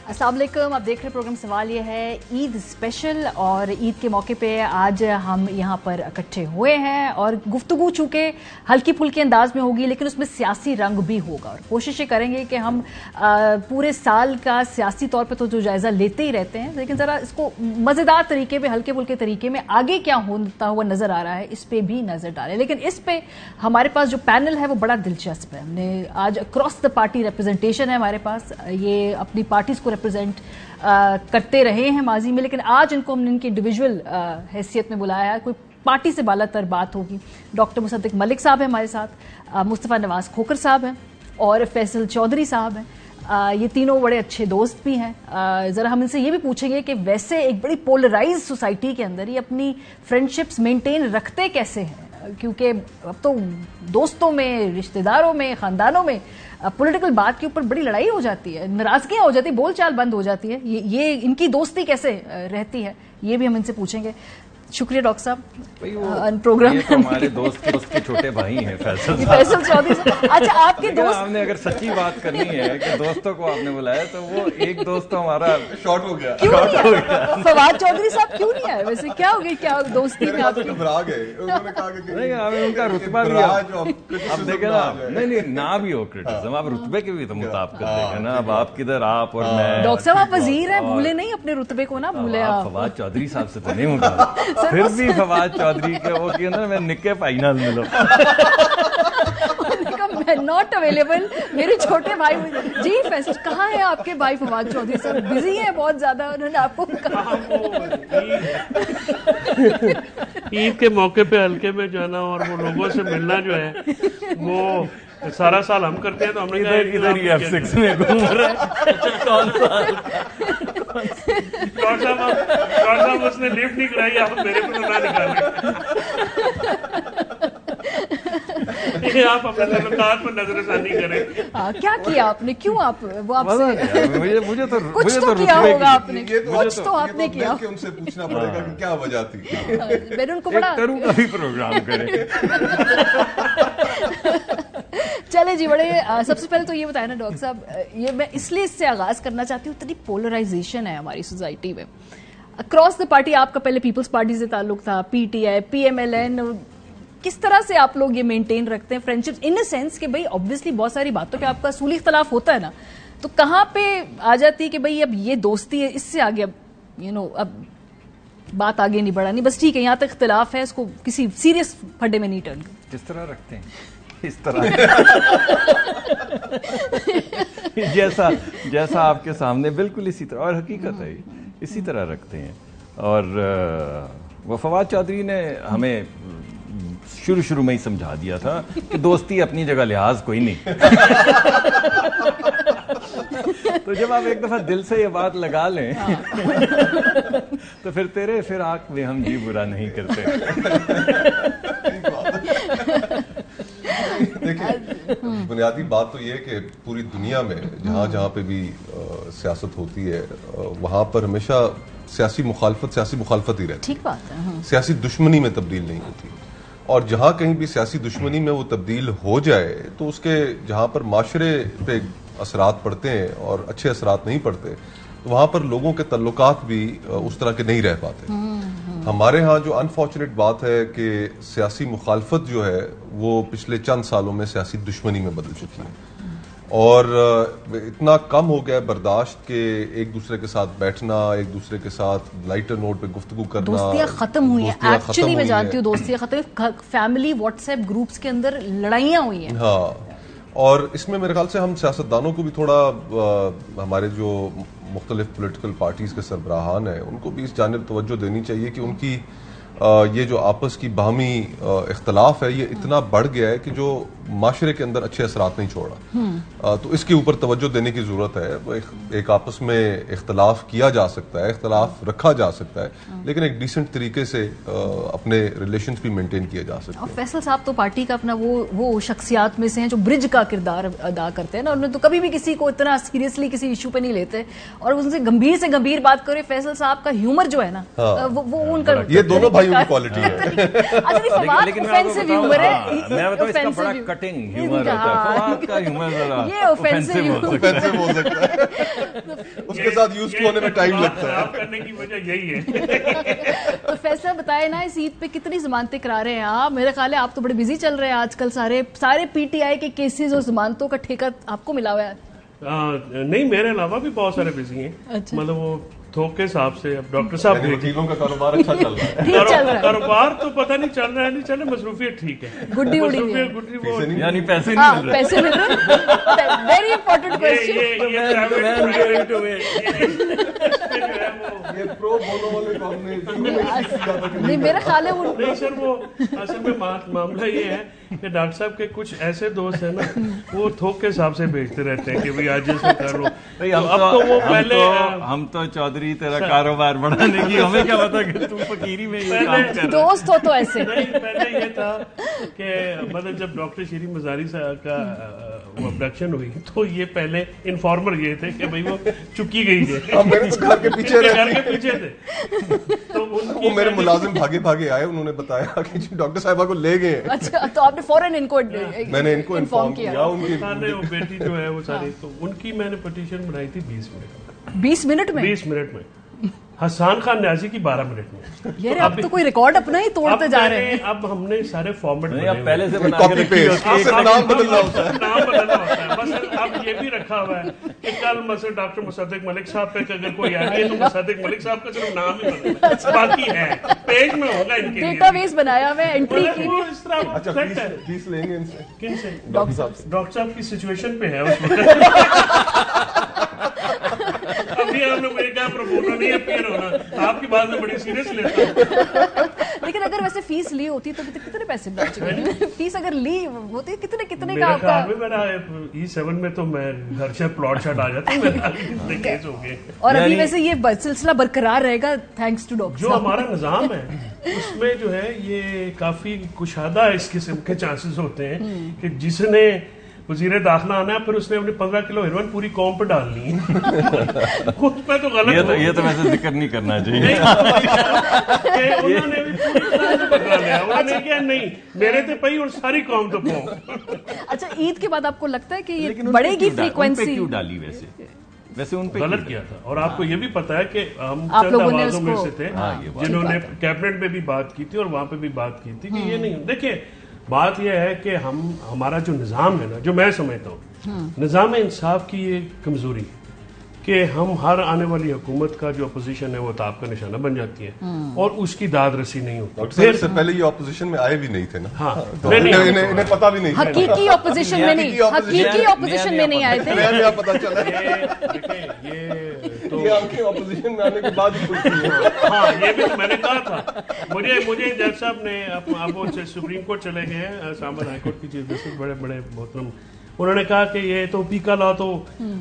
अस्सलाम वालेकुम, आप देख रहे प्रोग्राम सवाल ये है ईद स्पेशल और ईद के मौके पे आज हम यहाँ पर इकट्ठे हुए हैं और गुफ्तगू चूँकि हल्की फुल्की अंदाज में होगी लेकिन उसमें सियासी रंग भी होगा और कोशिश ये करेंगे कि हम पूरे साल का सियासी तौर पे तो जो जायज़ा लेते ही रहते हैं लेकिन ज़रा इसको मज़ेदार तरीके पे हल्के फुल्के तरीके में आगे क्या होता हुआ नज़र आ रहा है इस पर भी नज़र डालें। लेकिन इस पे हमारे पास जो पैनल है वो बड़ा दिलचस्प है। हमने आज अक्रॉस द पार्टी रिप्रेजेंटेशन है हमारे पास, ये अपनी पार्टीज को रिप्रेजेंट करते रहे हैं माजी में, लेकिन आज इनको हमने इनकी इंडिविजुअल हैसियत में बुलाया है। कोई पार्टी से बालातर बात होगी। डॉक्टर मुसद्दिक मलिक साहब हैं हमारे साथ, मुस्तफ़ा नवाज खोखर साहब हैं और फैसल चौधरी साहब हैं। ये तीनों बड़े अच्छे दोस्त भी हैं। ज़रा हम इनसे ये भी पूछेंगे कि वैसे एक बड़ी पोलराइज सोसाइटी के अंदर ये अपनी फ्रेंडशिप्स मेंटेन रखते कैसे हैं, क्योंकि अब तो दोस्तों में, रिश्तेदारों में, ख़ानदानों में पॉलिटिकल बात के ऊपर बड़ी लड़ाई हो जाती है, नाराज़गियाँ हो जाती है, बोलचाल बंद हो जाती है। ये इनकी दोस्ती कैसे रहती है ये भी हम इनसे पूछेंगे। शुक्रिया डॉक्टर साहब प्रोग्राम ये तो हमारे दोस्त के छोटे भाई हैं फैसल चौधरी साहब। अच्छा, आपके दोस्त, आपने अगर सच्ची बात करनी है कि दोस्तों को आपने बुलाया तो वो एक दोस्त तो हमारा शॉर्ट हो गया। क्यों नहीं आया फवाद चौधरी साहब, क्यों नहीं आए? वैसे क्या हो गई, क्या दोस्ती में आपकी? घबरा गए, उन्होंने कहा कि नहीं, हमें उनका रुतबा भी अब देखे ना, नहीं ना भी हो क्रिटिसिज्म, आप रुतबे के भी तो मुताबिक देखे ना। अब आप किधर, आप और मैं। डॉक्टर साहब आप वजीर हैं, भूले नहीं अपने रुतबे को ना, भूले आप। फवाद चौधरी साहब से तो नहीं मुकाबला, फिर भी फवाद चौधरी के वो की अंदर मैं निके फाइनल मिलो नॉट अवेलेबल, मेरे छोटे भाई जी। फैसल कहाँ है आपके भाई फवाद चौधरी साहब? बिजी हैं बहुत ज्यादा, उन्होंने आपको कहा ईद के मौके पे हल्के में जाना और वो लोगों से मिलना जो है वो सारा साल हम करते हैं। तो हमने इधर ही F6 में घूम रहे हैं। डॉक्टर साहब उसने लिफ्ट नहीं कराई, आप मेरे को तो ना निकालें। आप अपने तल्लुकात पर नजरसानी करें। क्या किया आपने, क्यों आप वो आपसे मुझे तो कुछ तो किया होगा आपने, कुछ तो आपने ये किया। उनसे पूछना पड़ेगा कि क्या वजह थी। मैंने उनको बड़ा का भी प्रोग्राम करें। चले जी, बड़े सबसे पहले तो ये बताया ना डॉक्टर साहब, ये मैं इसलिए इससे आगाज करना चाहती हूँ, इतनी पोलराइजेशन है हमारी सोसाइटी में। अक्रॉस द पार्टी आपका पहले पीपल्स पार्टी से ताल्लुक था, पीटीआई, पीएमएलएन, किस तरह से आप लोग ये मेंटेन रखते हैं फ्रेंडशिप इन अ सेंस कि भाई ऑब्वियसली बहुत सारी बातों पे आपका असूली इख्तलाफ होता है ना, तो कहाँ पे आ जाती है कि भाई अब ये दोस्ती है, इससे आगे अब अब बात आगे नहीं बढ़ानी, बस ठीक है यहाँ तक इख्तलाफ है, इसको किसी सीरियस फड्डे में नहीं टर्न। किस तरह रखते हैं? इस तरह जैसा आपके सामने, बिल्कुल इसी तरह, और हकीकत है इसी तरह रखते हैं। और वो फवाद चौधरी ने हमें शुरू में ही समझा दिया था कि दोस्ती अपनी जगह लिहाज कोई नहीं। तो जब आप एक दफा दिल से ये बात लगा लें तो फिर आंख में हम जी बुरा नहीं करते। देखिए, बुनियादी बात तो ये है कि पूरी दुनिया में जहाँ पे भी सियासत होती है वहाँ पर हमेशा सियासी मुखालफत ही रहती है। ठीक बात है। सियासी दुश्मनी में तब्दील नहीं होती, और जहाँ कहीं भी सियासी दुश्मनी में वो तब्दील हो जाए तो उसके जहाँ पर माशरे पे असरात पड़ते हैं और अच्छे असरात नहीं पड़ते, तो वहाँ पर लोगों के तल्लुकात भी उस तरह के नहीं रह पाते। हमारे यहाँ जो अनफॉर्चुनेट बात है कि सियासी मुखालफत जो है वो पिछले चंद सालों में सियासी दुश्मनी में बदल चुकी है, और इतना कम हो गया बर्दाश्त के एक दूसरे के साथ बैठना, एक दूसरे के साथ लाइटर नोट पे गुफ्तगू करना। दोस्तियां खत्म हुई हैं एक्चुअली, मैं जानती हूँ दोस्तियां खत्म, फैमिली व्हाट्सएप ग्रुप्स के अंदर लड़ाइयाँ हुई हैं। हाँ, और इसमें मेरे ख्याल से हम सियासतदानों को भी थोड़ा हमारे जो मुख्तलिफ पॉलिटिकल पार्टीज के सरबराहान हैं उनको भी इस जानिब तवज्जो देनी चाहिए कि उनकी ये जो आपस की बाहमी इख्तलाफ है ये इतना बढ़ गया है कि जो माशरे के अंदर अच्छे असरात नहीं छोड़ रहा। तो इसके ऊपर तवज्जो देने की जरूरत है। एक आपस में इख्तलाफ किया जा सकता है, इख्तलाफ रखा जा सकता है, लेकिन एक डिसेंट तरीके से अपने रिलेशंस भी मेंटेन किए जा सकते हैं। और फैसल साहब तो पार्टी का अपना वो शख्सियात में से हैं जो ब्रिज का किरदार अदा करते हैं ना, उन्होंने तो कभी भी किसी को इतना सीरियसली किसी इशू पे नहीं लेते और उनसे गंभीर से गंभीर बात करे। फैसल साहब का ह्यूमर जो है ना, वो उनका, ये दोनों भाइयों की क्वालिटी है। लेकिन ऑफेंसिव ह्यूमर है, मैं बताऊं इसका बड़ा कटिंग ह्यूमर होता है, फवाद का ह्यूमर जरा ये ऑफेंसिव हो सकता है। उसके साथ यूज होने में टाइम लगता है। करने की वजह यही है। तो फैसला बताए ना, इस ईद पे कितनी जमानतें करा रहे हैं आप? मेरा ख्याल है आप तो बड़े बिजी चल रहे हैं आजकल, सारे पीटीआई के केसेस और जमानतों का ठेका आपको मिला हुआ है। नहीं, मेरे अलावा भी बहुत सारे बिजी हैं। अच्छा। मतलब वो थोक के हिसाब से अब डॉक्टर साहब वकीलों का कारोबार अच्छा चल रहा है। ठीक चल रहा है। कारोबार तो पता नहीं चल रहा है नहीं चल रहा, मसरूफियत ठीक है। गुड्डी उड़ी हुई है। गुड्डी वो यानी पैसे नहीं मिल रहे। पैसे मिल रहे? Very important question. ये प्रो बोनो वाले को हमने नहीं, मेरा ख्याल है वो नहीं सर, वो असल में मामला ये है कि डॉक्टर साहब के कुछ ऐसे दोस्त हैं ना, वो थोक के हिसाब से बेचते रहते हैं कि भाई आज जैसे कर लो। भाई अब तो वो पहले हम तो चौधरी तेरा कारोबार बढ़ाने की हमें क्या पता कि तू फकीरी में ये काम कर रहा है। दोस्त हो तो ऐसे। नहीं, पहले ये था कि मतलब जब डॉक्टर श्री मजारी साहब का वो अब्डक्शन हुई तो ये पहले इन्फॉर्मर ये थे कि भाई वो चुकी गई है, मेरे तो घर के पीछे घर के पीछे थे। तो वो मेरे मुलाजिम भागे भागे आए, उन्होंने बताया कि डॉक्टर साहिबा को ले गए। अच्छा, तो आपने फौरन इनको मैंने इनको इन्फॉर्म किया। उनकी वो बेटी जो है वो सारी, तो उनकी मैंने पिटीशन बनाई थी 20 मिनट में। 20 मिनट में? 20 मिनट में। हसन खान न्याजी की 12 मिनट में। यार आप तो कोई रिकॉर्ड अपना ही तोड़ते जा रहे हैं। अब हमने सारे फॉर्मेट नहीं, अब पहले से बना के कॉपी रखी पेस्ट, होती है। सिर्फ नाम बदलना होता है। नाम बदलना होता है बस। अब ये भी रखा हुआ है कि कल मसला डॉक्टर मुसद्दिक मलिक साहब पे अगर कोई आ गया तो मुसद्दिक मलिक साहब का सिर्फ नाम ही बदलना, बाकी है पेज में होगा इनके लिए। डेटाबेस बनाया हुआ है, एंट्री की। वो इस तरह अच्छा, सेट है। 20 लेंगे इनसे। किन से? डॉक्टर साहब से। डॉक्टर साहब की सिचुएशन पे है उस वक्त। अभी आपने मुझे कहा प्रोमोटर नहीं अपीयर होना, आपकी बात में बड़ी सीरियस लेता हूँ। लेकिन अगर वैसे फीस ली होती तो कितने पैसे बच चुके? फीस अगर ली होती कितने का मेरा आपका? ख्याल में मेरा E7 में तो मैं घर से प्लॉट शॉट आ जाता हूँ, मेरा कितने केस हो गए। और अभी वैसे ये सिलसिला बरकरार रहेगा थैंक्स टू डॉक्टर जो हमारा निजाम है उसमें जो है ये काफी कुशादा इस किस्म के चांसेस होते हैं कि जिसने वजीर दाखिला आना है फिर उसने अपनी 15 किलो हेरोइन पूरी कौम पे डालनी है। उसमें तो गलत ये तो वैसे जिक्र नहीं करना चाहिए। उन्होंने भी पूरी तरह से बदला लिया। उन्होंने क्या नहीं मेरे तो पई और सारी कौम तो पो। अच्छा, ईद के बाद आपको लगता है कि ये लेकिन उन पे बढ़ेगी क्यों उन पे फ्रीक्वेंसी? क्यों डाली वैसे उन पे गलत किया था। और आपको ये भी पता है कि हम आप चंद लोगों ने आवाजों में उसको- से थे हाँ, ये बात जिन्होंने कैबिनेट में भी बात की थी और वहां पे भी बात की थी कि ये नहीं। देखिए बात यह है कि हमारा जो निज़ाम है ना, जो मैं समझता हूँ निज़ाम इंसाफ की ये कमजोरी है कि हम हर आने वाली हुकूमत का जो अपोजिशन है वो ताब का निशाना बन जाती है और उसकी दाद रसी नहीं होती। डॉक्टर साहब, इससे पहले ये ऑपोजिशन में आए भी नहीं थे ना। हाँ, तो नहीं, नहीं, इन्हें पता भी नहीं था। हकीकी ऑपोजिशन में नहीं, हकीकी ऑपोजिशन में नहीं आए थे। नया नया पता चला। देखिए ये तो ये आपके ऑपोजिशन में आने के बाद ही खुलती है। हाँ, ये भी तो मैंने कहा था। मुझे जज साहब ने अब वो सुप्रीम कोर्ट चले गए हैं, इस्लामाबाद हाई कोर्ट की चीफ जस्टिस बड़े बड़े मोहतरम, उन्होंने कहा कि ये तो पीका ला तो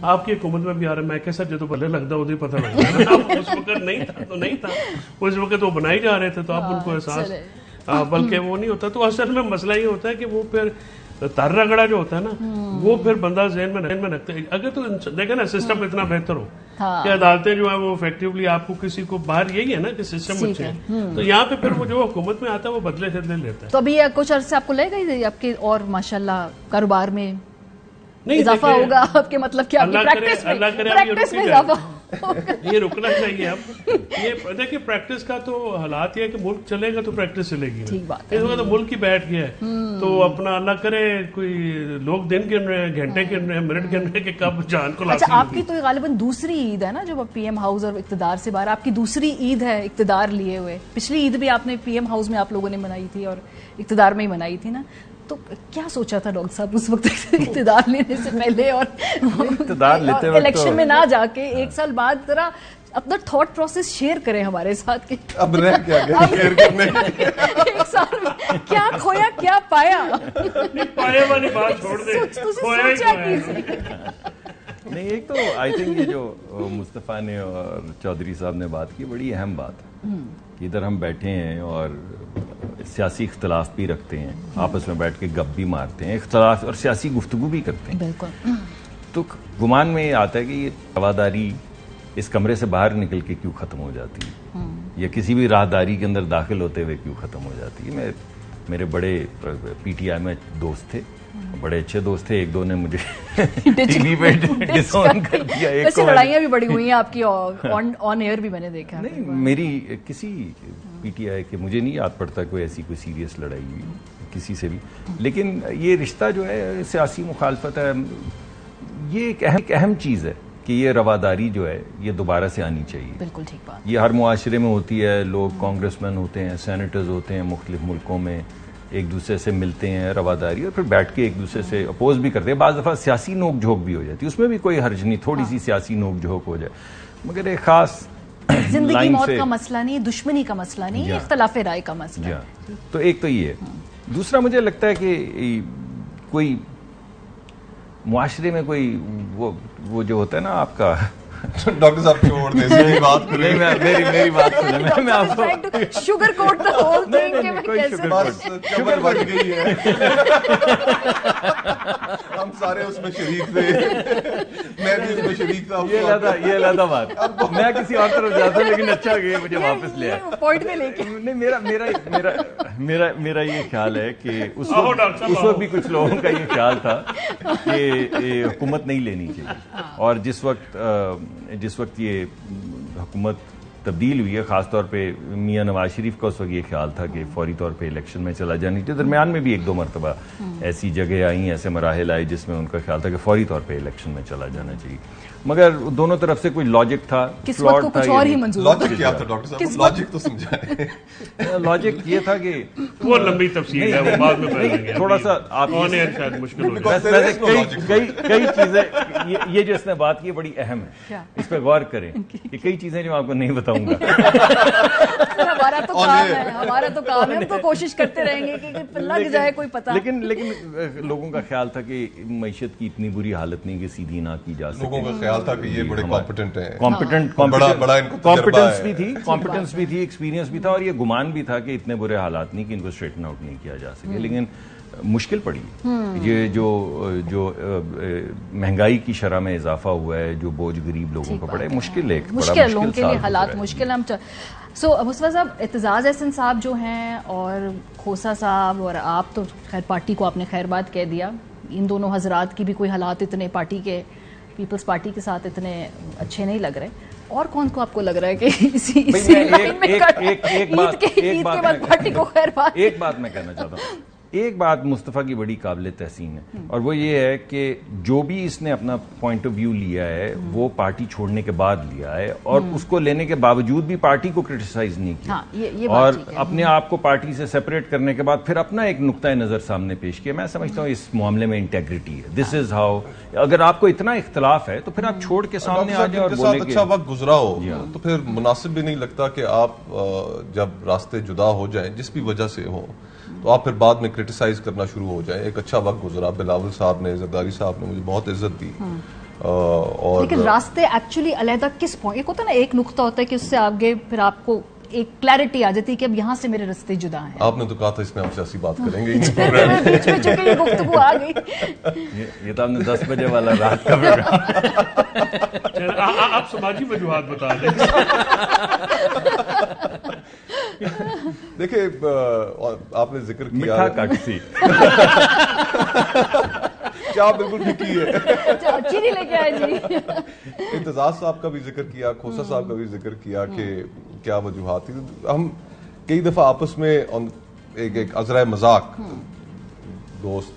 आपकी हुकूमत में भी आ रहा है। मैं कैसा जो तो भले लगता उधर पता लगता है। उस वक्त नहीं था तो नहीं था, उस वक्त वो बनाई जा रहे थे तो अब उनको एहसास, बल्कि वो नहीं होता। तो असल में मसला ये होता है कि वो फिर तर रगड़ा जो होता है ना वो फिर बंदा जहन में रखते हैं। अगर तो देखे ना सिस्टम इतना बेहतर हो कि अदालतें जो है वो इफेक्टिवली आपको किसी को बाहर यही है ना कि सिस्टम अच्छे है तो यहाँ पे फिर वो जो हुकूमत में आता है वो बदले लेता है। तो अभी कुछ अर्से आपको लगेगा आपके और माशाल्लाह कारोबार में नहीं इजाफा होगा आपके, मतलब क्या प्रैक्टिस में इजाफा ये रुकना चाहिए। अब ये देखिए प्रैक्टिस का तो हालात ये है कि मुल्क चलेगा तो प्रैक्टिस चलेगी। ठीक बात है। इस वक्त तो मुल्क ही बैठ गया है तो अपना अल्लाह करे कोई लोग दिन गिन रहे हैं, घंटे गिन रहे हैं, मिनट गिन रहे हैं कि कब जान को अच्छा, आपकी तो गालिबन दूसरी ईद है ना जब पीएम हाउस और इक्तदार से बाहर, आपकी दूसरी ईद है इक्तदार लिए हुए। पिछली ईद भी आपने पीएम हाउस में आप लोगों ने मनाई थी और इक्तदार में ही मनाई थी ना, तो क्या सोचा था डॉक्टर साहब उस वक्त इक्तदार लेने से पहले और इक्तदार लेते वक्त इलेक्शन में ना जाके एक साल बाद जरा अपना थॉट प्रोसेस शेयर करें हमारे साथ के अब रह क्या गया शेयर करने एक साल में क्या खोया क्या पाया? पाया वाली बात छोड़ दे, सोचा नहीं। एक तो आई थिंक ये जो मुस्तफ़ा ने और चौधरी साहब ने बात की बड़ी अहम बात है। इधर हम बैठे हैं और सियासी इख्तलाफ भी रखते हैं, आपस में बैठ के गप भी मारते हैं, इख्तलाफ और सियासी गुफ्तगू भी करते हैं। बिल्कुल। तो गुमान में ये आता है कि ये रवादारी इस कमरे से बाहर निकल के क्यों ख़त्म हो जाती है या किसी भी राहदारी के अंदर दाखिल होते हुए क्यों ख़त्म हो जाती है। मेरे बड़े पीटीआई में दोस्त थे, बड़े अच्छे दोस्त थे, एक दो ने मुझे टीवी पे डिसऑन कर दिया। एक वैसे लड़ाइयाँ भी बड़ी हुई हैं आपकी, ऑन एयर भी मैंने देखा। नहीं, मेरी किसी पीटीआई के मुझे नहीं याद पड़ता कोई ऐसी कोई सीरियस लड़ाई हुई किसी से भी, लेकिन ये रिश्ता जो है सियासी मुखालफत है, ये एक अहम चीज़ है कि ये रवादारी जो है ये दोबारा से आनी चाहिए। बिल्कुल ठीक बात। ये हर मुआशरे में होती है, लोग कांग्रेसमैन होते हैं, सेनेटर्स होते हैं मुख्तलिफ मुल्कों में, एक दूसरे से मिलते हैं रवादारी, और फिर बैठ के एक दूसरे से अपोज भी करते हैं। बाज़ दफ़ा सियासी नोक झोंक भी हो जाती है, उसमें भी कोई हर्ज नहीं, थोड़ी सी सियासी नोक झोंक हो जाए, मगर एक खास जिंदगी मौत का मसला नहीं, दुश्मनी का मसला नहीं, इख्तलाफ राय का मसला है। तो एक तो ये, दूसरा मुझे लगता है कि कोई मुआशरे में कोई वो जो होता है ना आपका डॉक्टर साहब छोड़ दे, मेरी बात करें। नहीं, मेरी बात सुने, मैं आपको sugar coat the whole thing कि मैं कोई कैसे बस चमन बन गई है। हम सारे उसमें शरीक थे, मैं भी उसमें शरीक था। ये लदा बात, मैं किसी और तरफ जाता लेकिन अच्छा गया मुझे वापस ले आया। पॉइंट में लेके नहीं, मेरा ये ख्याल है कि उस वक्त भी कुछ लोगों का ये ख्याल था कि हुकूमत नहीं लेनी चाहिए, और जिस वक्त ये हुकूमत तब्दील हुई है, खासतौर पे मियां नवाज शरीफ का उस वक्त ये ख्याल था कि फौरी तौर पे इलेक्शन में चला जाना चाहिए। दरमियान में भी एक दो मरतबा ऐसी जगह आई, ऐसे मराहल आए जिसमें उनका ख्याल था कि फौरी तौर पे इलेक्शन में चला जाना चाहिए, मगर दोनों तरफ से कोई लॉजिक था, फ्लॉट था। कुछ और ही मंजूर लॉजिक क्या था डॉक्टर साहब, लॉजिक तो समझाएं। लॉजिक ये था कि वो लंबी तफसील है, वो बाद में बताएंगे। थोड़ा सा आप शायद मुश्किल हो जाए। कई चीजें ये जो इसने बात की बड़ी अहम है, इस पर गौर करें। ये कई चीजें जो आपको नहीं बताऊंगा। हमारा तो काम है, हम तो कोशिश करते रहेंगे कि लग जाए कोई पता। लेकिन लोगों का ख्याल था कि मईशत की इतनी बुरी हालत नहीं कि सीधी ना की जा सके। लोगों का ख्याल था कि ये बड़े कॉम्पिटेंट हैं, कॉम्पिटेंस भी थी, एक्सपीरियंस भी था, और ये गुमान भी था कि इतने बुरे हालात नहीं कि इनको स्ट्रेटन आउट नहीं किया जा सके। लेकिन मुश्किल पड़ी, ये जो महंगाई की शरह में इजाफा हुआ है, जो बोझ गरीब लोगों को पड़े, मुश्किल है, मुश्किल लोगों के लिए हालात मुश्किल। हम मुस्तफा साहब, एतजाज एहसन साहब जो हैं और खोसा साहब और आप, तो खैर पार्टी को आपने खैर बात कह दिया, इन दोनों हजरात की भी कोई हालात इतने पार्टी के, पीपल्स पार्टी के साथ इतने अच्छे नहीं लग रहे। और कौन को आपको लग रहा है कि इसी लाइन में ईद के बाद पार्टी को खैर बात? एक बात मैं कहना चाहता हूँ, एक बात मुस्तफ़ा की बड़ी काबिल तहसीन है, और वो ये है कि जो भी इसने अपना पॉइंट ऑफ व्यू लिया है वो पार्टी छोड़ने के बाद लिया है, और उसको लेने के बावजूद भी पार्टी को क्रिटिसाइज नहीं किया। ये और अपने आप को पार्टी से सेपरेट करने के बाद फिर अपना एक नुक्ता नजर सामने पेश किया। मैं समझता हूँ इस मामले में इंटेग्रिटी है। दिस इज हाउ, अगर आपको इतना इख्तलाफ है तो फिर आप छोड़ के सामने आ जाए और बोले अच्छा वक्त गुजरा हो तो फिर मुनासिब भी नहीं लगता कि आप जब रास्ते जुदा हो जाएं जिस भी वजह से हो, तो आप फिर बाद में क्रिटिसाइज करना शुरू हो जाए। एक अच्छा वक्त गुजरा, बिलावल साहब ने, जरदारी साहब ने मुझे बहुत इज्जत दी, और लेकिन रास्ते एक्चुअली अलहदा किस पॉइंट, एक होता है ना, एक नुक्ता होता है कि उससे आगे फिर आपको एक क्लैरिटी आ जाती है कि अब यहाँ से मेरे रास्ते जुदा हैं। आपने तो कहा था इसमें हम सियासी बात करेंगे। बीच में चुके गुफ्तगू आ गई। ये तो आपने 10 बजे वाला रात का प्रोग्राम। आप समाजी वजूहात बता दें। देखिए, आपने जिक्र किया मिठा काटसी, चाय बिल्कुल फीकी है, चीनी लेके आए जी। इम्तियाज साहब का भी जिक्र किया, खोसा साहब का भी जिक्र किया कि क्या वजूहात थी। हम कई दफा आपस में एक अजरा मजाक दोस्त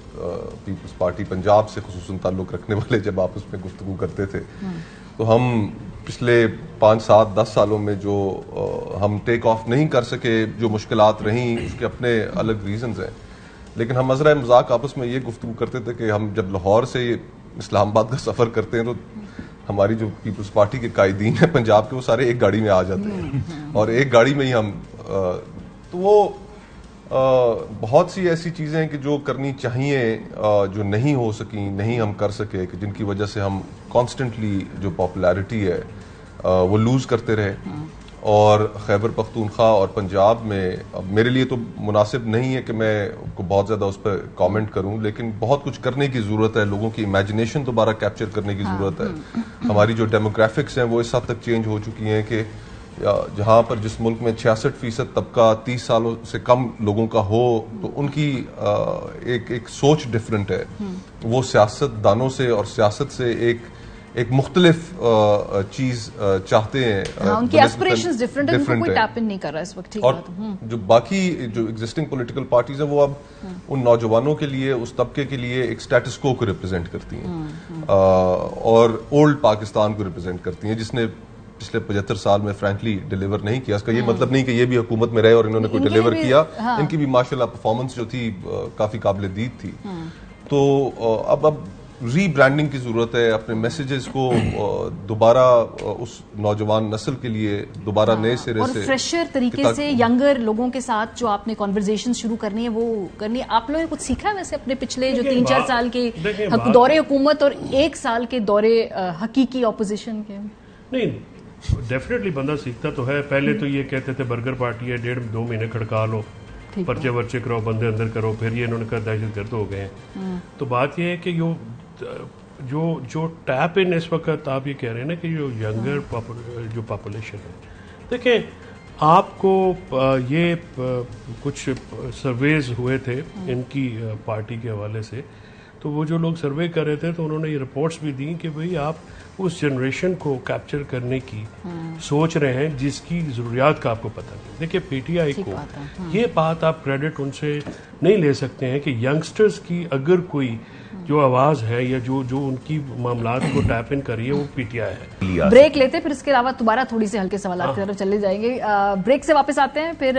पीपल्स पार्टी पंजाब से खुसूसन ताल्लुक रखने वाले जब आपस में गुफ्तगू करते थे, तो हम पिछले 5, 7, 10 सालों में जो हम टेक ऑफ नहीं कर सके, जो मुश्किलात रहीं, उसके अपने अलग रीजंस हैं। लेकिन हम अजरा मजाक आपस में ये गुफ्तगू करते थे कि हम जब लाहौर से इस्लामाबाद का सफ़र करते हैं तो हमारी जो पीपल्स पार्टी के कायदीन हैं पंजाब के, वो सारे एक गाड़ी में आ जाते हैं, और एक गाड़ी में ही हम तो वो बहुत सी ऐसी चीज़ें हैं कि जो करनी चाहिए, जो नहीं हो सकी, नहीं हम कर सके, कि जिनकी वजह से हम कॉन्स्टेंटली जो पॉपुलैरिटी है वो लूज़ करते रहे। और खैबर पख्तूनख्वा और पंजाब में, अब मेरे लिए तो मुनासिब नहीं है कि मैं को बहुत ज़्यादा उस पर कमेंट करूं, लेकिन बहुत कुछ करने की ज़रूरत है, लोगों की इमेजिनेशन दोबारा कैप्चर करने की ज़रूरत है। हमारी जो डेमोग्राफिक्स हैं वो इस हद तक चेंज हो चुकी हैं कि या जहां पर जिस मुल्क में 66% तबका 30 सालों से कम लोगों का हो, तो उनकी एक सोच डिफरेंट है। वो सियासतदानों से और सियासत से एक मुख्तलिफ चीज चाहते हैं। हाँ, उनकी एस्पिरेशंस डिफरेंट है, उनको कोई टैप इन नहीं कर रहा इस वक्त। ठीक और जो बाकी जो एग्जिस्टिंग पॉलिटिकल पार्टीज है वो अब उन नौजवानों के लिए, उस तबके के लिए एक स्टेटस को रिप्रेजेंट करती हैं और ओल्ड पाकिस्तान को रिप्रेजेंट करती हैं, जिसने पिछले 75 साल में फ्रैंकली डिलीवर नहीं किया। इसका ये मतलब नहीं कि ये भी हुकूमत में रहे और इन्होंने कोई डिलीवर किया। हाँ। इनकी भी माशाल्लाह परफॉर्मेंस जो थी काफी काबिल दीद थी। तो अब रीब्रांडिंग की जरूरत है, अपने मैसेजेस को दोबारा उस नौजवान नस्ल के लिए दोबारा नए सिरे से और फ्रेशर तरीके से यंगर लोगों के साथ जो आपने कॉन्वर्जेशन शुरू करनी है वो करनी है। आप लोगों ने कुछ सीखा है वैसे अपने पिछले जो 3-4 साल के दौरे हुकूमत और 1 साल के दौरे हकीकी ऑपोजिशन के? नहीं, डेफिनेटली बंदा सीखता तो है। पहले तो ये कहते थे बर्गर पार्टी है, 1.5-2 महीने खड़का लो, पर्चे वर्चे करो, बंदे अंदर करो, फिर ये इन्होंने कहा दहशतगर्द हो गए हैं। तो बात ये है कि जो टैप इन इस वक्त आप ये कह रहे हैं ना कि जो यंगर जो पॉपुलेशन है, देखें आपको ये कुछ सर्वेज हुए थे इनकी पार्टी के हवाले से, तो वो जो लोग सर्वे कर रहे थे तो उन्होंने ये रिपोर्ट्स भी दी कि भाई आप उस जनरेशन को कैप्चर करने की सोच रहे हैं जिसकी जरूरियात का आपको पता नहीं। देखिए पीटीआई को ये बात आप क्रेडिट उनसे नहीं ले सकते हैं कि यंगस्टर्स की अगर कोई जो आवाज है या जो उनकी मामलात को टैप इन करी है वो पीटीआई है। ब्रेक लेते हैं, फिर इसके अलावा दोबारा थोड़ी सी हल्के सवाल की तरफ चले जाएंगे। ब्रेक से वापस आते हैं, फिर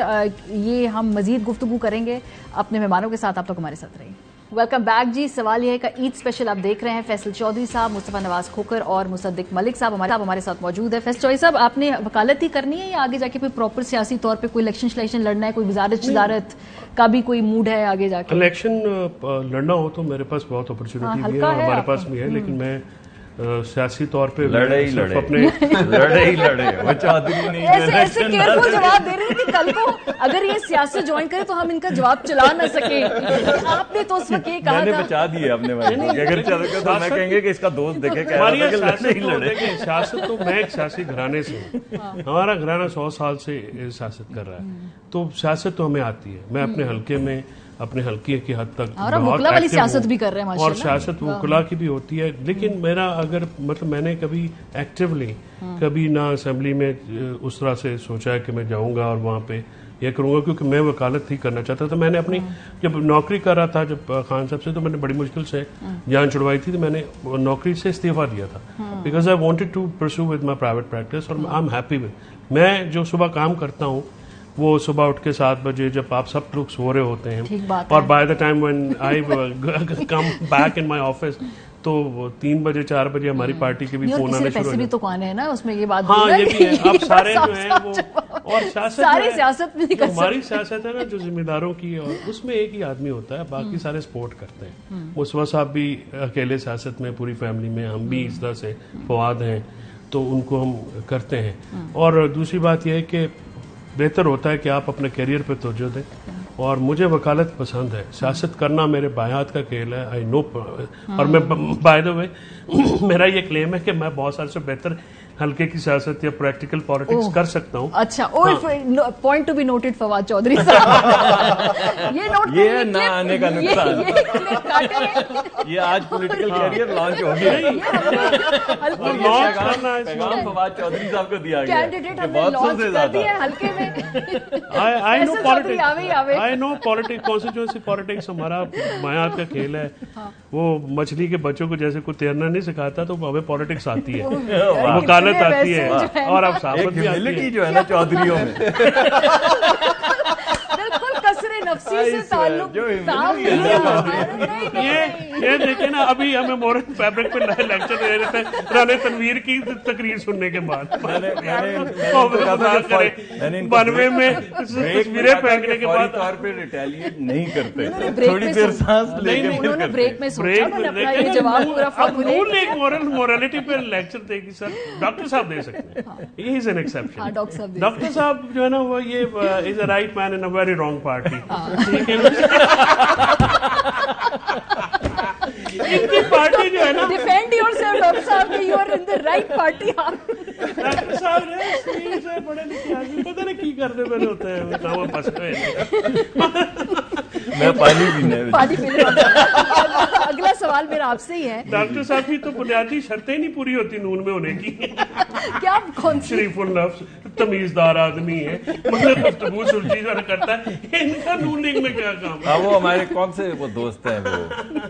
ये हम मजीद गुफ्तगू करेंगे अपने मेहमानों के साथ। आप लोग हमारे साथ रहिए। वेलकम बैक जी। सवाल यह है का ईद स्पेशल आप देख रहे हैं। फैसल चौधरी साहब, मुस्तफा नवाज खोकर और मुसद्दिक मलिक साहब हमारे साथ मौजूद है। फैसल चौधरी साहब, आपने वकालत ही करनी है या आगे जाके कोई प्रॉपर सियासी तौर पे कोई इलेक्शन लड़ना है? कोई वजारत का भी कोई मूड है आगे जाके? इलेक्शन लड़ना हो तो मेरे पास बहुत अपॉर्चुनिटी भी है, हमारे पास भी है, लेकिन मैं सियासी तौर पे लड़े ही लड़े वो चौधरी नहीं ऐसे केयरफुल जवाब दे रहे हैं कि कल को अगर ये सियासत ज्वाइन करे तो हम इनका जवाब चला ना सके। आपने तो उस वक्त ये कहा मैंने था, बचा दिए अपने भाई को, अगर चल के तो मैं कहेंगे कि इसका दोस्त देखे कह रहा था कि लड़े ही लड़े। सियासत तो मैं एक सियासी घराने से हूँ, हमारा घराना 100 साल से सियासत कर रहा है, तो सियासत तो हमें आती है। मैं अपने हल्के में अपने हल्के की हद तक और वकला वाली सियासत भी कर रहे हैं माशाल्लाह, और सियासत वकला की भी होती है। लेकिन मेरा अगर मतलब मैंने कभी एक्टिवली कभी ना असेंबली में उस तरह से सोचा है कि मैं जाऊंगा और वहाँ पे ये करूंगा, क्योंकि मैं वकालत ही करना चाहता था। मैंने अपनी जब नौकरी कर रहा था जब खान साहब से, तो मैंने बड़ी मुश्किल से जान छुड़वाई थी, तो मैंने नौकरी से इस्तीफा दिया था because I wanted to pursue with my private practice, और आई एम हैप्पी विद। मैं जो सुबह काम करता हूँ वो सुबह उठ के 7 बजे जब आप सब लोग सो रहे होते हैं, और by the time when I come back in my office तो 3 बजे 4 बजे हमारी पार्टी के भी फोन आने शुरू हो भी तो कौन है ना उसमें, ये बात हाँ ये भी है। अब सारे जो है वो और सियासत भी कर हमारी सियासत है ना जो जिम्मेदारों की, और उसमें एक ही आदमी होता है, बाकी सारे सपोर्ट करते हैं। मुस्तफा साहब भी अकेले सियासत में, पूरी फैमिली में, हम भी इस तरह से फवाद हैं तो उनको हम करते हैं। और दूसरी बात यह है कि बेहतर होता है कि आप अपने करियर पे तवज्जो दें, और मुझे वकालत पसंद है, सियासत करना मेरे बाएं हाथ का खेल है, आई नो। और मैं बाय द वे मेरा ये क्लेम है कि मैं बहुत साल से बेहतर हल्के की सियासत या प्रैक्टिकल पॉलिटिक्स कर सकता हूँ। अच्छा, point to be noted Fawad Chaudhry साहब, ये नोट ये ना आने का नुकसान, ये आज पॉलिटिकल कैरियर लॉन्च हो गया, फवाद चौधरी साहब को दिया गया, कैंडिडेट हमने लॉन्च कर दिया हल्के में। I know politics, constituency politics हमारा बाएं हाथ का खेल है। वो मछली के बच्चों को जैसे कोई तैरना नहीं सिखाता, तो हमें पॉलिटिक्स आती है, वकालत आती है, और अब साहब भी आती है जो है ना चौधरियों में। बिल्कुल कसरे नफ्सी से ताल्लुक ये देखिए ना, अभी हमें मोरन फैब्रिक पे लेक्चर दे रहे थे राणे तनवीर की तकरीर सुनने के बाद, 92 में तस्वीरें फेंकने के बाद तौर पे रिटेलिएट नहीं करते, थोड़ी देर सांस लेके उन्होंने ब्रेक में सोचा, अपना ये जवाब पूरा मोरालिटी पे लेक्चर देगी सर, डॉक्टर साहब दे सकते हैं, ये इज एन एक्सेप्शन। डॉक्टर साहब जो है ना वो ये is a right man in a very wrong party. ठीक है, इनकी पार्टी जो है ना, डिफेंड योरसेल्फ डॉक्टर साहब, you are in the right party. Doctor साहब लग रहा है स्क्रीन से बड़े लिखे आदमी पता नहीं की करने वाले होते हैं काम फंस गए। मैं पानी पीने वाला। अगला सवाल मेरा आपसे ही है डॉक्टर साहब की तो बुनियादी शर्तें नहीं पूरी होती नून में होने की। क्या कौन सी? शरीफुल नफ्स, तमीजदार आदमी है, मतलब गुफ्तगू सुलझी करता है, इनका नून लीग में क्या काम है? वो हमारे कौन से वो दोस्त हैं, वो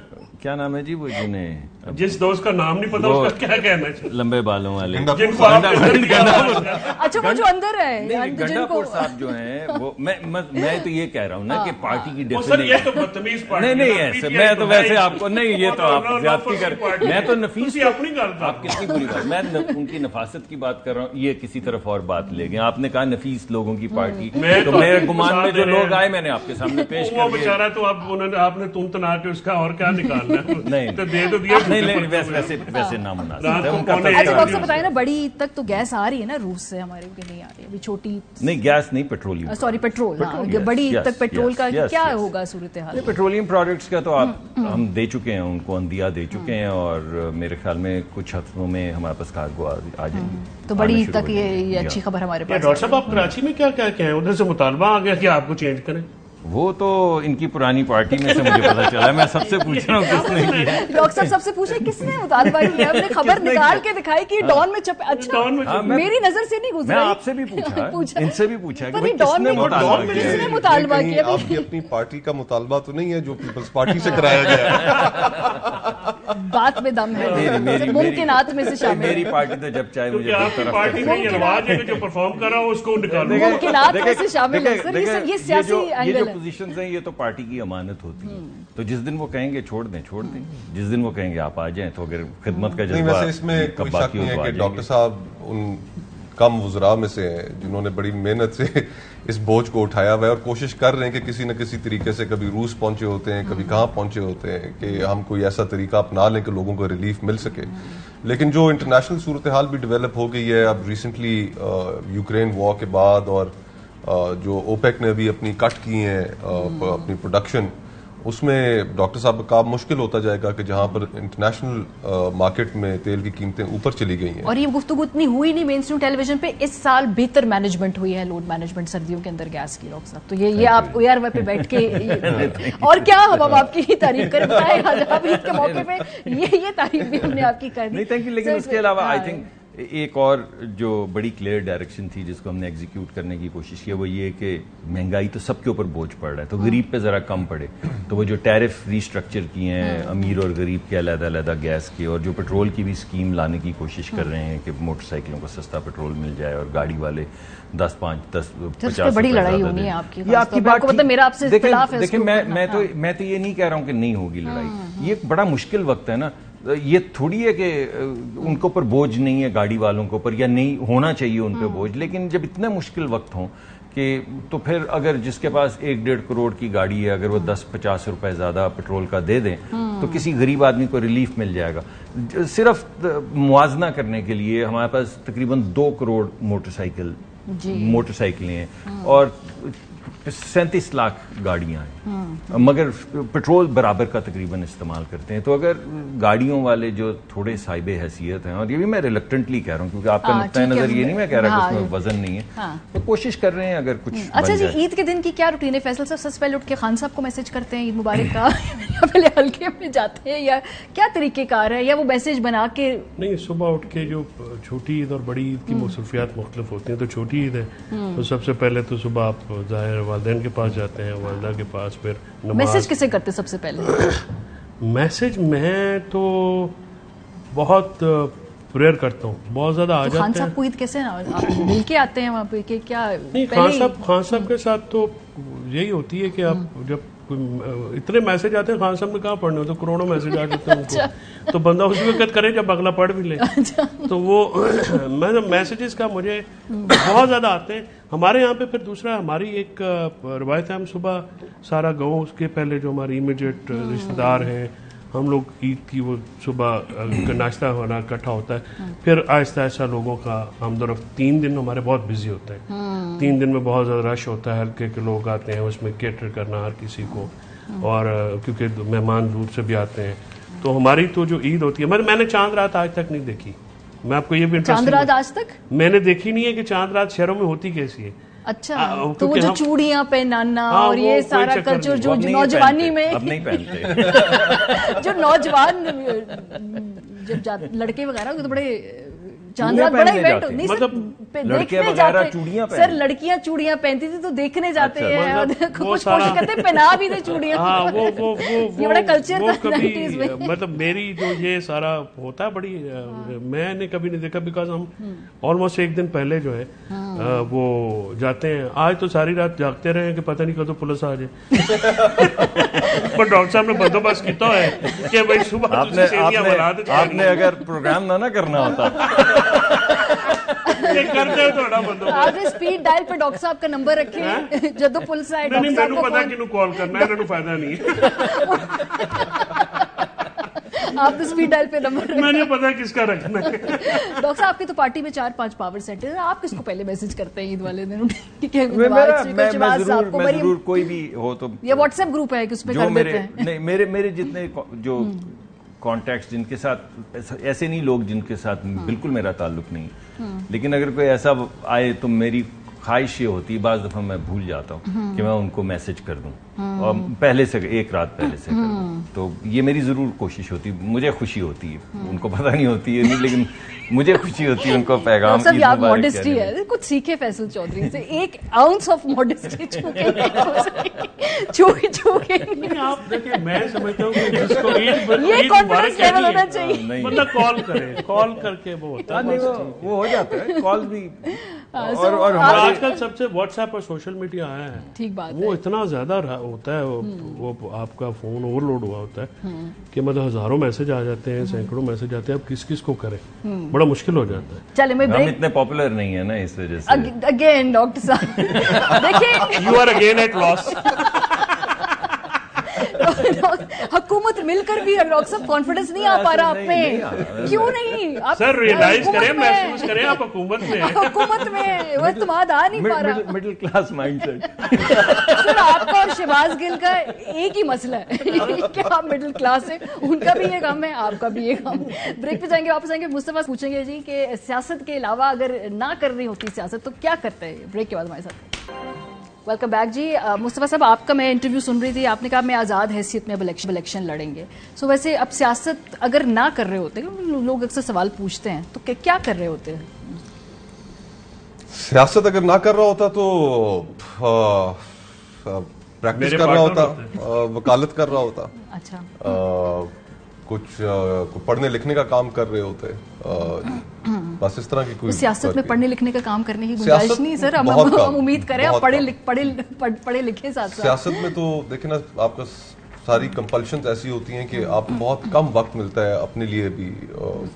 क्या नाम है जी, वो जिन्हें जिस दोस्त का नाम नहीं पता उसका क्या कहना है? लंबे बालों वाले, जिनको आप अच्छा वो जो अंदर है गंडापुर साहब जो हैं वो, मैं तो ये कह रहा हूँ ना कि पार्टी की ये तो बदतमीज पार्टी नहीं ऐसे, मैं तो वैसे आपको नहीं, ये तो आप ज्यादती कर, मैं तो नफीस अपनी गल आप कितनी बुरी बात, मैं उनकी नफासत की बात कर रहा हूँ, ये किसी तरफ और बात ले गए। आपने कहा नफीस लोगों की पार्टी, तो मेरे गुमान में जो लोग आए मैंने आपके सामने पेश कर दिया। बेचारा तो आपने तुम तना के उसका और क्या निकालना है? नहीं तो दे तो दिया। नहीं वैसे नामुनासिब है उनका। अच्छा डॉक्टर बताइए ना, बड़ी ईद तक तो गैस आ रही है ना रूस से, हमारे को नहीं आ रही अभी? छोटी नहीं गैस नहीं, पेट्रोलियम, सॉरी पेट्रोल, बड़ी ईद तक पेट्रोल का क्या होगा सूरत हाल? पेट्रोलियम प्रोडक्ट्स का तो हम दे चुके हैं, उनको अंदिया दे चुके हैं, और मेरे ख्याल में कुछ हफ्तों में हमारे पास कार्गो आ जाएगी। तो बड़ी ईद तक ये अच्छी खबर हमारे पास। डॉक्टर साहब आप कराची में क्या क्या कहें, उधर से मुतालबा आ गया कि आपको चेंज करें? वो तो इनकी पुरानी पार्टी में से मुझे पता चला, मैं सबसे पूछ रहा हूँ किसने किया। डॉक्टर साहब सबसे पूछे किसने मुतालबा किया? हमने खबर निकाल के दिखाई कि डॉन में छपे। अच्छा मेरी नजर से नहीं गुजरा। मैं आपसे भी पूछा, इनसे भी पूछा कि भाई डॉन में किसने मुतालबा किया? आपकी अपनी पार्टी का मुतालबा तो नहीं है जो पीपल्स पार्टी से कराया गया? बात में दम है, मुमकिनात में से शामिल। मेरी पार्टी तो जब चाहे मुझे पार्टी में ये रिवाज है कि जो परफॉर्म कर रहा हो उसको निकालो, मुमकिनात में से शामिल है सर। ये सियासी एंगल है। पोजीशंस हैं, ये तो पार्टी की अमानत होती है, तो जिस दिन वो कहेंगे छोड़ दें, जिस दिन वो कहेंगे आप आ जाएं, तो अगर खिदमत का जज्बा वैसे इसमें कोई शक नहीं है कि डॉक्टर साहब उन कम वुज़रा में से हैं जिन्होंने बड़ी मेहनत से इस बोझ को उठाया हुआ है और कोशिश कर रहे हैं कि किसी न किसी तरीके से, कभी रूस पहुंचे होते हैं, कभी कहाँ पहुंचे होते हैं, कि हम कोई ऐसा तरीका अपना लें कि लोगों को रिलीफ मिल सके। लेकिन जो इंटरनेशनल सूरत हाल भी डेवलप हो गई है अब रिसेंटली यूक्रेन वॉर के बाद, और जो ओपेक ने भी अपनी कट की हैं अपनी प्रोडक्शन, उसमें डॉक्टर साहब का काम मुश्किल होता जाएगा कि जहां पर इंटरनेशनल मार्केट में तेल की कीमतें ऊपर चली गई हैं। और ये गुफ्तगू इतनी हुई नहीं मेन स्ट्रीम टेलीविजन पे, इस साल बेहतर मैनेजमेंट हुई है, लोड मैनेजमेंट सर्दियों के अंदर गैस की। डॉक्टर साहब तो ये आप ORY पे बैठ के और क्या हम आपकी तारीफ करें, बताएं आज आप ईद के मौके पे ये तारीफ भी हमने आपकी कर दी। नहीं थैंक यू। लेकिन उसके अलावा आई थिंक एक और जो बड़ी क्लियर डायरेक्शन थी जिसको हमने एग्जीक्यूट करने की कोशिश की, वो ये कि महंगाई तो सबके ऊपर बोझ पड़ रहा है, तो गरीब पे जरा कम पड़े। तो वो जो टैरिफ रीस्ट्रक्चर किए हैं अमीर और गरीब के अलग-अलग गैस के, और जो पेट्रोल की भी स्कीम लाने की कोशिश कर रहे हैं कि मोटरसाइकिलों को सस्ता पेट्रोल मिल जाए और गाड़ी वाले 10-50 बड़ी लड़ाई होनी है आपकी। ये आपकी बात मतलब मेरा आपसे इख्तिलाफ है। देखिए मैं तो ये नहीं कह रहा हूँ कि नहीं होगी लड़ाई, ये बड़ा मुश्किल वक्त है ना। ये थोड़ी है कि उनके ऊपर बोझ नहीं है गाड़ी वालों के ऊपर, या नहीं होना चाहिए उन पे बोझ, लेकिन जब इतने मुश्किल वक्त हों कि तो फिर अगर जिसके पास 1-1.5 करोड़ की गाड़ी है, अगर वो 10-50 रुपए ज्यादा पेट्रोल का दे दें तो किसी गरीब आदमी को रिलीफ मिल जाएगा। सिर्फ मुआवजा करने के लिए हमारे पास तकरीबन 2 करोड़ मोटरसाइकिलें हैं और 37 लाख गाड़ियां हैं, मगर पेट्रोल बराबर का तकरीबन इस्तेमाल करते हैं। तो अगर गाड़ियों वाले जो थोड़े साहिबे हैसियत हैं, और ये भी मैं रिलक्टेंटली कह रहा हूँ क्योंकि आपका नुक्ता नजर ये नहीं मैं कह रहा कि उसमें वजन नहीं है, तो कोशिश कर रहे हैं अगर कुछ। अच्छा जी, ईद के दिन की क्या रूटीन है? फैसल साहब सबसे पहले उठ के खान साहब को मैसेज करते हैं ईद मुबारक का या पहले हल्के में जाते हैं, या क्या तरीकेकार है, या वो मैसेज बना के? नहीं, सुबह उठ के जो छोटी ईद और बड़ी ईद की मसरूफियात मुख्तलिफ होती हैं। तो छोटी ईद है तो सबसे पहले तो सुबह आप ज़ाहिर वालिदैन के पास जाते हैं, वालिदा के पास, फिर मैसेज किसे करते सबसे पहले? मैसेज मैं तो बहुत प्रेयर करता हूँ, बहुत ज्यादा आ जाते हैं। खान साहब को ईद कैसे मिल के आते हैं वहाँ पे कि क्या? नहीं, खान साहब के साथ तो यही होती है कि आप जब इतने मैसेज आते हैं, खान साहब ने कहाँ पढ़ने हो, तो करोड़ों मैसेज आ जाते हैं उनको। तो बंदा उसी वक्त करे जब अगला पढ़ भी ले। तो वो मतलब मैसेजेस का मुझे बहुत ज्यादा आते हैं। हमारे यहाँ पे फिर दूसरा हमारी एक रवायत है, हम सुबह सारा गाँव, उसके पहले जो हमारे इमीडिएट रिश्तेदार हैं, हम लोग ईद की वो सुबह नाश्ता होना इकट्ठा होता है, फिर आहिस्ता आहिस्ता लोगों का हमदरफ्त। 3 दिन हमारे बहुत बिजी होते हैं, 3 दिन में बहुत ज़्यादा रश होता है, हल्के के लोग आते हैं, उसमें केटर करना हर किसी को, और क्योंकि मेहमान दूर से भी आते हैं। तो हमारी तो जो ईद होती है, मैंने चांद रात आज तक नहीं देखी, मैं आपको ये भी चांद रात आज तक मैंने देखी नहीं है कि चांद रात शहरों में होती कैसी है। अच्छा, तो वो जो चूड़ियां पहनाना और ये सारा कल्चर जो नौजवानी में अब नहीं पहनते जो नौजवान जब लड़के वगैरह तो बड़े चांद रात बड़ा इवेंट नहीं मतलब देखने जाते सर, लड़कियां चूड़ियां पहनती थी तो देखने जाते हैं और कुछ कोशिश करते पहना भी थे चूड़ियां। हाँ, वो ये बड़ा कल्चर था 90s में। मतलब मेरी जो ये सारा होता है बड़ी मैंने कभी नहीं देखा, बिकॉज हम ऑलमोस्ट एक दिन पहले जो है वो जाते हैं। आज तो सारी रात जागते रहे कि पता नहीं कब पुलिस आ जाए पर डॉक्टर साहब ने बंदोबस्त किया है कि भाई सुबह आपने अगर प्रोग्राम ना करना होता करते हो तो आपने स्पीड डायल पे डॉक्टर साहब का नंबर रखे जब पुलिस आए नहीं मैंने पता कि कॉल करना है, इन्होंने फायदा नहीं आप तो स्पीड डायल पे नंबर मैंने पता किसका रखना है। डॉक्टर साहब आपकी तो पार्टी में 4-5 पावर सेंटर, आप किसको पहले मैसेज करते हैं ईद वाले दिन? मैं जरूर कोई भी हो तो ये व्हाट्सएप ग्रुप है कि उसमें कर देते हैं? नहीं, मेरे जितने जो कॉन्टैक्ट्स जिनके साथ ऐसे नहीं लोग जिनके साथ बिल्कुल मेरा ताल्लुक नहीं, लेकिन अगर कोई ऐसा आए तो मेरी ख्वाहिश ये होती है, बाज़ दफ़ा मैं भूल जाता हूँ कि मैं उनको मैसेज कर दूँ और पहले से एक रात पहले से कर दूँ। तो ये मेरी ज़रूर कोशिश होती है, मुझे खुशी होती है, उनको पता नहीं होती है नहीं, लेकिन मुझे खुशी होती है उनको पैगाम। सब यार मॉडेस्टी है, कुछ सीखे फैसल चौधरी से, एक आउंस ऑफ मॉडेस्टी चूके आप देखिए, मैं समझता हूँ कि जिसको ये कॉन्फिडेंस लेवल होना चाहिए, मतलब कॉल करके वो होता है, वो हो जाता है कॉल भी। और आजकल सबसे व्हाट्सएप और सोशल मीडिया आया है, ठीक बात वो इतना ज्यादा होता है, वो आपका फोन ओवरलोड हुआ होता है कि मतलब हजारों मैसेज आ जाते हैं, सैकड़ों मैसेज आते हैं, अब किस को करें, बड़ा मुश्किल हो जाता है। चले मैं हम इतने पॉपुलर नहीं है ना इस वजह से। अगेन डॉक्टर साहब देखिए, you are again at loss. हुकूमत मिलकर भी डॉक्टर साहब कॉन्फिडेंस नहीं आ पा रहा आप में, क्यों नहीं? आप सर रियलाइज करें, महसूस करें आप हुकूमत में हुकूमत में वो तुम्हारा आ नहीं पा रहा। मिडिल क्लास माइंडसेट सर आपका और शहबाज गिल का एक ही मसला है कि आप मिडिल क्लास है, उनका भी ये काम है, आपका भी ये काम है। ब्रेक पे जाएंगे, वापस आएंगे, मुस्तफा पूछेंगे जी कि सियासत के अलावा अगर ना कर रही होती सियासत तो क्या करते हैं? ब्रेक के बाद हमारे साथ। वेलकम बैक जी। मुस्तफा साहब, आपका मैं इंटरव्यू सुन रही थी, आपने कहा मैं आज़ाद हैसियत में अब इलेक्शन लड़ेंगे। सो वैसे अब सियासत अगर ना कर रहे होते, लोग अक्सर सवाल पूछते हैं, तो क्या कर रहे होते हैं? सियासत अगर ना कर रहा होता तो प्रैक्टिस कर रहा होता, वकालत कर रहा होता, अच्छा, कुछ पढ़ने लिखने का काम कर रहे होते, बस इस तरह की कोई सियासत में पढ़ने लिखने का काम करने की गुंजाइश नहीं सर। हम उम्मीद करें आप पढ़े लिखे साथ। सियासत में तो देखिए ना, आपका सारी कंपल्शंस ऐसी होती हैं कि आपको बहुत कम वक्त मिलता है अपने लिए भी,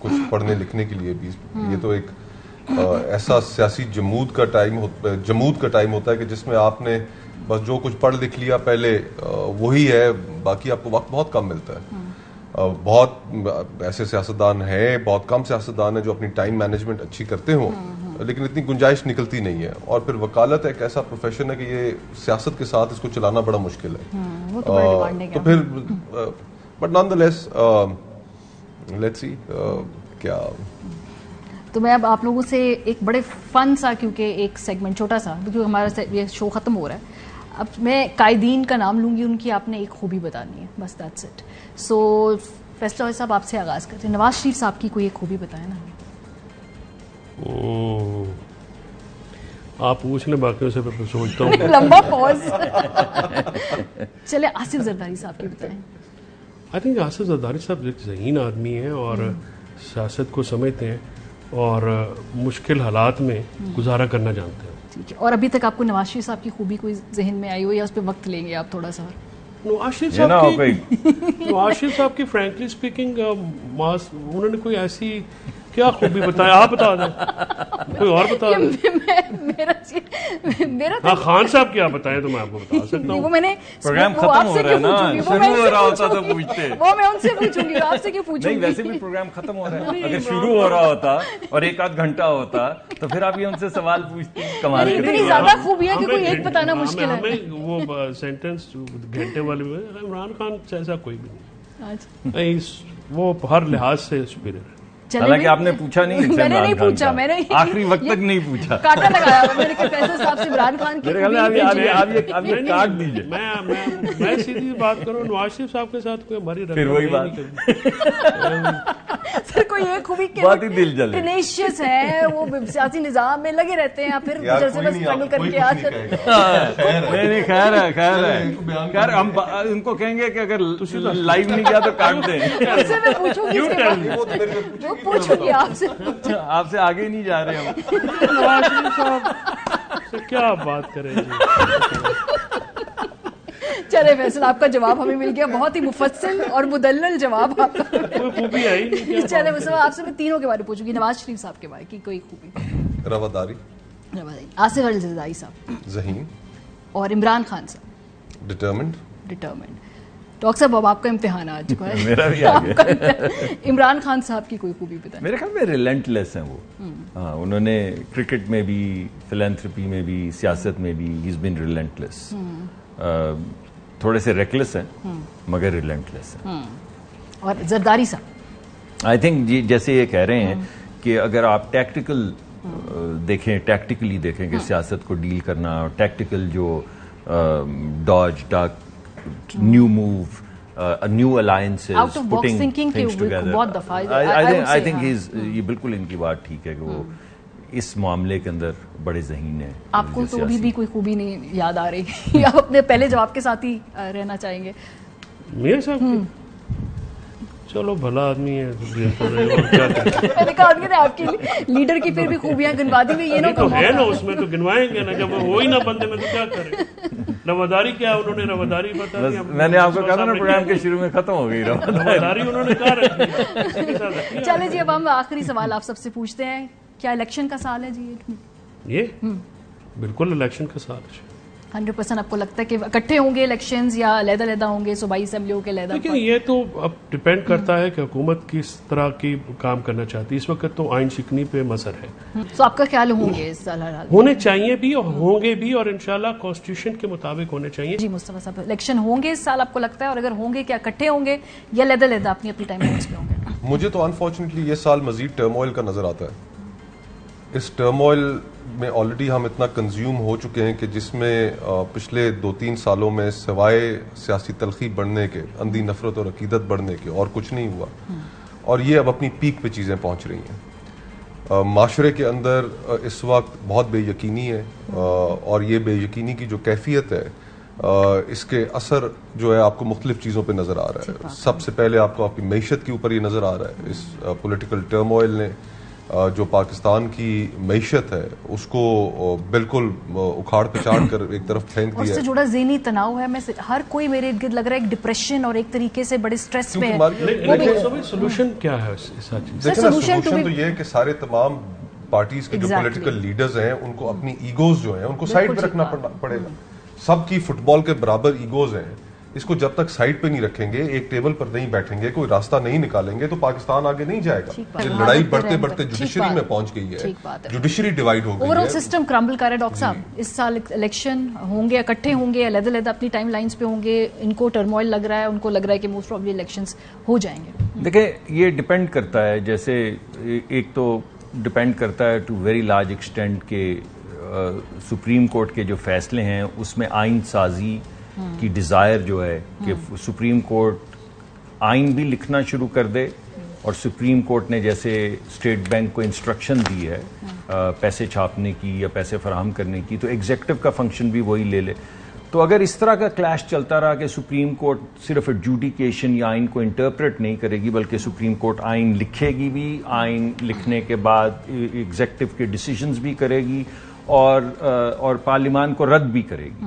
कुछ पढ़ने लिखने के लिए भी। ये तो एक ऐसा सियासी जमूद का टाइम होता है कि जिसमें आपने बस जो कुछ पढ़ लिख लिया पहले वही है, बाकी आपको वक्त बहुत कम मिलता है। बहुत ऐसे सियासतदान हैं, बहुत कम सियासतदान हैं जो अपनी टाइम मैनेजमेंट अच्छी करते हों, लेकिन इतनी गुंजाइश निकलती नहीं है। और फिर वकालत एक ऐसा प्रोफेशन है कि ये सियासत के साथ इसको चलाना बड़ा मुश्किल है। तो फिर बट नॉनदलेस लेट्स सी क्या। तो मैं अब आप लोगों से एक बड़े फन सा, क्योंकि एक सेगमेंट छोटा सा, क्योंकि हमारा ये शो खत्म हो रहा है, अब मैं कायदीन का नाम लूंगी, उनकी आपने एक खूबी बतानी है, बस दैट्स इट। सो फैसला साहब आपसे आगाज करते हैं, नवाज शरीफ साहब की कोई एक खूबी बताएं ना। आप पूछ लें, बाकियों से फिर सोचता हूँ। लंबा पॉज। चले आसिफ जरदारी साहब की बताएं। आई थिंक आसिफ जरदारी साहब एक ज़हीन आदमी हैं और सियासत को समझते हैं और मुश्किल हालात में गुजारा करना जानते हैं। ठीक है, और अभी तक आपको नवाज शरीफ साहब की खूबी कोई जहन में आई हो, या उस पर वक्त लेंगे आप थोड़ा सा? नवाज शरीफ साहब की फ्रैंकली स्पीकिंग उन्होंने कोई ऐसी क्या खूबी बताया, आप बता दें, कोई और बता दें। मेरा हाँ, खान साहब क्या बताएं तो मैं आपको बता सकता हूँ। वो मैंने प्रोग्राम खत्म हो रहा है ना, शुरू हो रहा होता तो पूछते। वो मैं उनसे पूछूंगी, आपसे क्यों पूछूंगी? नहीं, वैसे भी प्रोग्राम खत्म हो रहा है, अगर शुरू हो रहा होता और एक आध घंटा होता तो फिर आप ये उनसे सवाल पूछते। कमाल इतनी ज्यादा खूबियां कि कोई एक बताना मुश्किल है। वो सेंटेंस घंटे वाले में इमरान खान जैसा कोई भी नहीं, वो हर लिहाज से सुपीरियर है। हालांकि आपने पूछा नहीं इनसे मैंने नहीं इमरान खान पूछा, का। मैंने आखिरी वक्त तक नहीं पूछा। काटा लगाया मैंने कहा फैसल साहब से इमरान खान की मेरे ख्याल में आप ये काट दीजिए। मैं सीधी बात करूं, नवाज शरीफ साहब के साथ कोई हमारी फिर वही बात। सर कोई ये खूबी बहुत ही दिल जले। टेनेशियस है, वो सियासी निजाम में लगे रहते हैं, फिर यार जैसे कोई बस नहीं, स्ट्रगल कोई करके कुछ आज नहीं कहेगा। नहीं खैर है खैर हम उनको कहेंगे कि अगर लाइव नहीं किया तो काट दें। उससे मैं पूछूंगी इसके बाद। वो तो मेरे से वो पूछेगी। पूछूंगी आपसे। आपसे आगे ही नहीं जा रहे हम। नवाज शरीफ साहब से क्या बात करेंगे। चले फैसल, आपका जवाब हमें मिल गया, बहुत ही मुफस्सिल और मुदल्लल जवाब आपका। कोई खूबी आई नहीं, क्या चले मुस्तफा, आपसे मैं तीनों के बारे में पूछूंगी, नवाज शरीफ साहब के बारे की कोई खूबी। रवादारी, आसिफ अली जरदारी साहब ज़हीन, और इमरान खान साहब डिटर्मिन्ड। डॉक्टर साहब अब आपका इम्तिहान आ चुका है। मेरा भी आ गया। इमरान खान साहब की कोई खूबी बताएं। मेरे ख्याल में रिलेंटलेस हैं वो। हाँ, उन्होंने क्रिकेट में भी, फिलैंथ्रोपी में भी, सियासत में भी ही इज बीन रिलेंटलेस। थोड़े से रेकलेस हैं मगर रिलेंटलेस हैं। और जरदारी साहब, आई थिंक जैसे ये कह रहे हैं कि अगर आप टैक्टिकली देखें कि सियासत को डील करना, टैक्टिकल जो डॉज डाक new move, new alliances, Out of box thinking के बहुत दफा आई थिंक ये बिल्कुल इनकी बात ठीक है कि वो इस मामले के अंदर बड़े ज़हीन है। आपको तो अभी भी कोई खूबी नहीं याद आ रही या अपने पहले जवाब के साथ ही रहना चाहेंगे? मियां साहब चलो भला आदमी है, क्या करें। मैंने कहा आदमी ने आपकी लीडर की फिर भी खूबियां गिनवा दी, ये ना तो है ना, उसमें तो गिनवाएंगे ना, जब वो ही ना बंदे में तो क्या करें। रवादारी क्या, उन्होंने रवादारी बता दी। मैंने आपको कहा था ना प्रोग्राम के शुरू में खत्म हो गई रवादारी उन्होंने कहा रखी। चले जी, अब हम आखिरी सवाल आप सबसे पूछते हैं, क्या इलेक्शन का साल है जी ये? बिल्कुल इलेक्शन का साल है। 100% आपको लगता है कि इकट्ठे होंगे इलेक्शंस या अलग-अलग होंगे, सूबाई असेंबलियों के अलग? लेकिन ये तो अब डिपेंड करता है कि हुकूमत किस तरह की काम करना चाहती है। इस वक्त तो आइन शिकनी पे मसर है। तो आपका ख्याल होंगे इस साल? होने चाहिए भी और होंगे भी, और इंशाल्लाह कॉन्स्टिट्यूशन के मुताबिक होने चाहिए। जी मुस्तफा साहब, इलेक्शन होंगे इस साल आपको लगता है? और अगर होंगे क्या इकट्ठे होंगे या अलग-अलग अपनी अपनी टाइम पे होंगे? मुझे तो अनफॉर्चुनेटली ये साल मजीद टर्मोइल का नजर आता है। इस टर्मोइल में ऑलरेडी हम इतना कंज्यूम हो चुके हैं कि जिसमें पिछले 2-3 सालों में सिवाय सियासी तलखी बढ़ने के, अंधी नफरत और अकीदत बढ़ने के और कुछ नहीं हुआ। और ये अब अपनी पीक पे चीज़ें पहुंच रही हैं। माशरे के अंदर इस वक्त बहुत बेयकीनी है, और ये बेयकीनी की जो कैफियत है, इसके असर जो है आपको मुख्तलिफ चीज़ों पे नज़र आ रहा है। सबसे पहले आपको आपकी मईशत के ऊपर ये नज़र आ रहा है। इस पॉलिटिकल टर्मोइल ने जो पाकिस्तान की मईशत है उसको बिल्कुल उखाड़ पिछाड़ कर एक तरफ फेंक दिया। उससे जुड़ा ज़हनी तनाव है, मैं हर कोई मेरे इर्द गिर्द लग रहा है एक डिप्रेशन और एक तरीके से बड़े स्ट्रेस में है। लेकिन सोल्यूशन क्या है? सोल्यूशन तो ये है कि सारे तमाम पार्टीज के जो पॉलिटिकल लीडर्स हैं उनको अपनी ईगोज जो हैं उनको साइड पे रखना पड़ेगा। सबकी फुटबॉल के बराबर ईगोज हैं, इसको जब तक साइड पे नहीं रखेंगे, एक टेबल पर नहीं बैठेंगे, कोई रास्ता नहीं निकालेंगे तो पाकिस्तान आगे नहीं जाएगा। लड़ाई बढ़ते बढ़ते जुडिशरी में पहुंच गई है, जुडिशरी डिवाइड हो गई है, ओवरऑल सिस्टम क्रम्बल कर रहा है। डॉक्टर साहब, इस साल इलेक्शन होंगे, इकट्ठे होंगे, अलग-अलग अपनी टाइम लाइंस पे होंगे, इनको टर्मोइल लग रहा है, उनको लग रहा है कि मोस्ट प्रॉब्ली इलेक्शंस हो जाएंगे? देखिए, ये डिपेंड करता है, जैसे एक तो डिपेंड करता है टू वेरी लार्ज एक्सटेंट के सुप्रीम कोर्ट के जो फैसले हैं उसमें आइन साजी की डिज़ायर जो है कि सुप्रीम कोर्ट आइन भी लिखना शुरू कर दे, और सुप्रीम कोर्ट ने जैसे स्टेट बैंक को इंस्ट्रक्शन दी है पैसे छापने की या पैसे फराहम करने की, तो एग्जेक्टिव का फंक्शन भी वही ले ले। तो अगर इस तरह का क्लैश चलता रहा कि सुप्रीम कोर्ट सिर्फ एडजुडिकेशन या आइन को इंटरप्रेट नहीं करेगी बल्कि सुप्रीम कोर्ट आइन लिखेगी भी, आइन लिखने के बाद एग्जेक्टिव के डिसीजंस भी करेगी और पार्लियामान को रद्द भी करेगी,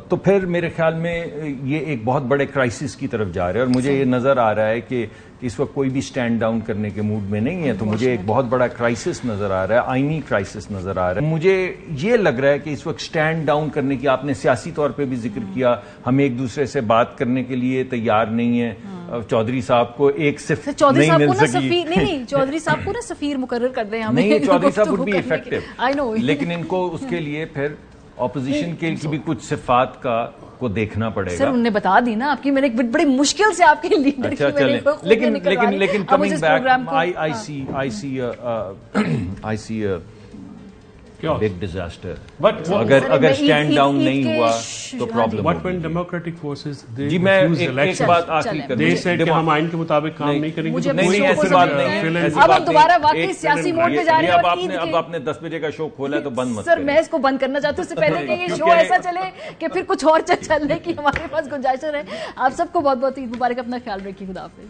तो फिर मेरे ख्याल में ये एक बहुत बड़े क्राइसिस की तरफ जा रहे हैं। और मुझे ये नज़र आ रहा है कि इस वक्त कोई भी स्टैंड डाउन करने के मूड में नहीं है, तो मुझे एक बहुत बड़ा क्राइसिस नज़र आ रहा है, आईनी क्राइसिस नज़र आ रहा है। मुझे ये लग रहा है कि इस वक्त स्टैंड डाउन करने की, आपने सियासी तौर पे भी जिक्र किया, हम एक दूसरे से बात करने के लिए तैयार नहीं है। चौधरी साहब को एक सिर्फ नहीं मिल सकी, नहीं चौधरी साहब को ना सफीर मुकर्रर कर दें हमें। नहीं, चौधरी साहब वुड बी इफेक्टिव, लेकिन इनको उसके लिए फिर ऑपोजिशन के की भी कुछ सिफात को देखना सर पड़ेगा। उन्होंने बता दी ना आपकी, मैंने बड़ी मुश्किल से आपके लीडर अच्छा की मैंने चलें, लेकिन कमिंग बैक आई सी क्या बिग डिजास्टर। But अगर स्टैंड डाउन नहीं हुआ तो problem What when democratic forces they जी मैं refuse एक elections? बात आखिरी चलें। कर They said कि हम आइन के मुताबिक काम नहीं करेंगे मुझे तो नहीं, कोई नहीं, शो ऐसी को बात समझना नहीं है। है, ऐसी अब बात हम दोबारा नहीं। वाकई एक सियासी मिनट, मोड में जा रहे हैं अब और ईद आपने अब के आपने 10 बजे का शो खोला है तो बंद मत सर करें। मैं इसको बंद करना चाहती हूँ उससे पहले कि ये शो ऐसा चले कि फिर कुछ और चलने की हमारे पास गुंजाइश रहे। आप सबको बहुत बहुत ईद मुबारक, अपना ख्याल रखिए, खुदा हाफिज।